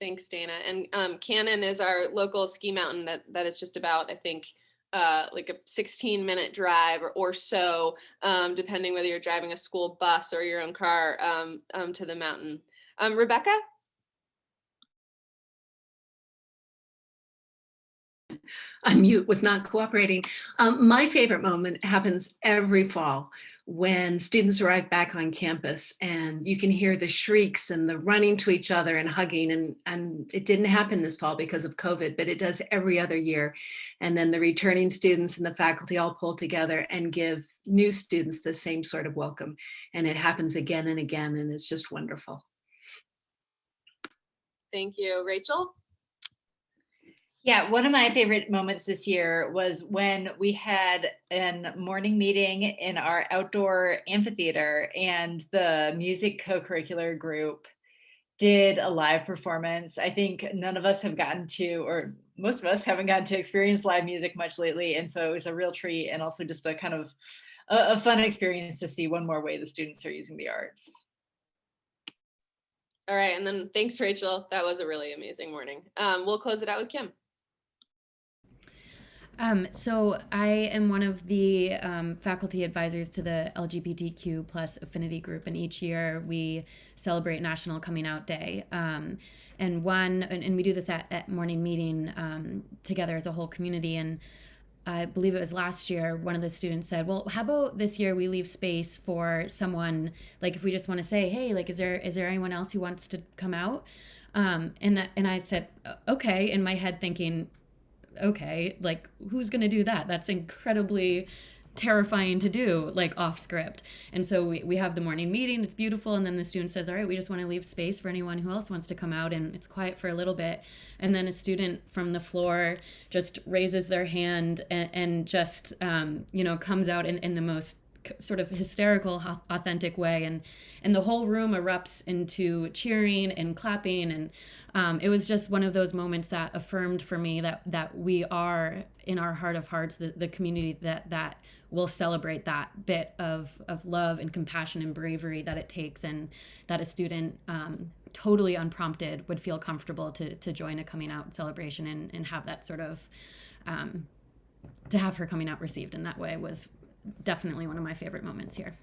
Thanks, Dana. And Cannon is our local ski mountain that is just about, I think, like a 16-minute drive or so, depending whether you're driving a school bus or your own car to the mountain. Rebecca? Unmute was not cooperating. My favorite moment happens every fall when students arrive back on campus and you can hear the shrieks and the running to each other and hugging. And it didn't happen this fall because of COVID, but it does every other year. And then the returning students and the faculty all pull together and give new students the same sort of welcome. And it happens again and again, and it's just wonderful. Thank you. Rachel? Yeah, one of my favorite moments this year was when we had a morning meeting in our outdoor amphitheater, and the music co-curricular group did a live performance. I think none of us have gotten to, or most of us haven't gotten to experience live music much lately. And so it was a real treat, and also just a kind of a fun experience to see one more way the students are using the arts. All right, and then thanks, Rachel. That was a really amazing morning. We'll close it out with Kim. So I am one of the faculty advisors to the LGBTQ plus affinity group, and each year we celebrate National Coming Out Day. And we do this at morning meeting together as a whole community. And I believe it was last year, one of the students said, well, how about this year we leave space for someone, like if we just want to say, hey, like, is there anyone else who wants to come out? And I said, okay, in my head thinking, okay, like who's gonna do that? That's incredibly terrifying to do, like off script. And so we have the morning meeting, it's beautiful, and then the student says, all right, we just want to leave space for anyone who else wants to come out, and it's quiet for a little bit, and then a student from the floor just raises their hand and just comes out in the most sort of hysterical, authentic way, and the whole room erupts into cheering and clapping, and it was just one of those moments that affirmed for me that we are, in our heart of hearts, the community that will celebrate that bit of love and compassion and bravery that it takes, and that a student totally unprompted would feel comfortable to join a coming out celebration and have that sort of to have her coming out received in that way was definitely one of my favorite moments here.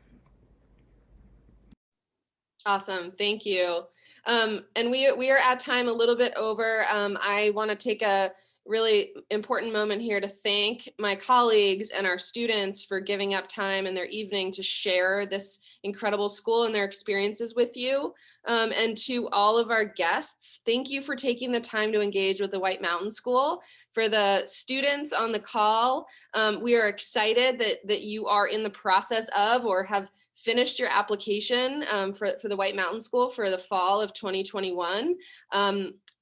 Awesome, thank you. And we are at time, a little bit over. I want to take a really important moment here to thank my colleagues and our students for giving up time in their evening to share this incredible school and their experiences with you. And to all of our guests, thank you for taking the time to engage with the White Mountain School. For the students on the call, we are excited that you are in the process of or have finished your application for the White Mountain School for the fall of 2021.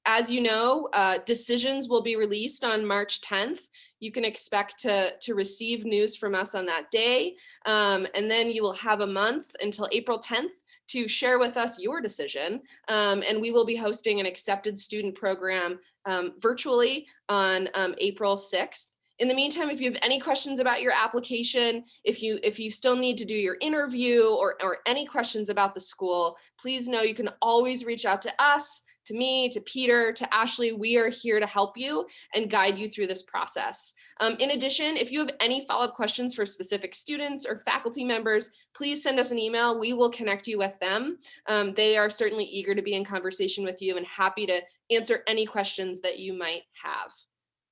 As you know, decisions will be released on March 10th. You can expect to receive news from us on that day. And then you will have a month until April 10th to share with us your decision. And we will be hosting an accepted student program virtually on April 6th. In the meantime, if you have any questions about your application, if you still need to do your interview or any questions about the school, please know you can always reach out to us, to me, to Peter, to Ashley. We are here to help you and guide you through this process. In addition, if you have any follow-up questions for specific students or faculty members, please send us an email. We will connect you with them. They are certainly eager to be in conversation with you and happy to answer any questions that you might have.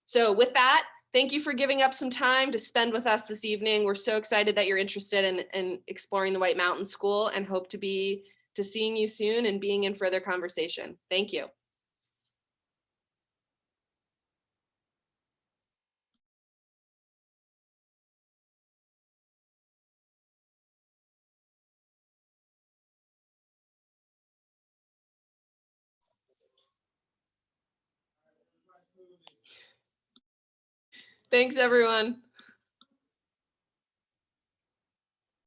So with that, thank you for giving up some time to spend with us this evening. We're so excited that you're interested in exploring the White Mountain School and hope to seeing you soon and being in further conversation. Thank you. Thanks, everyone.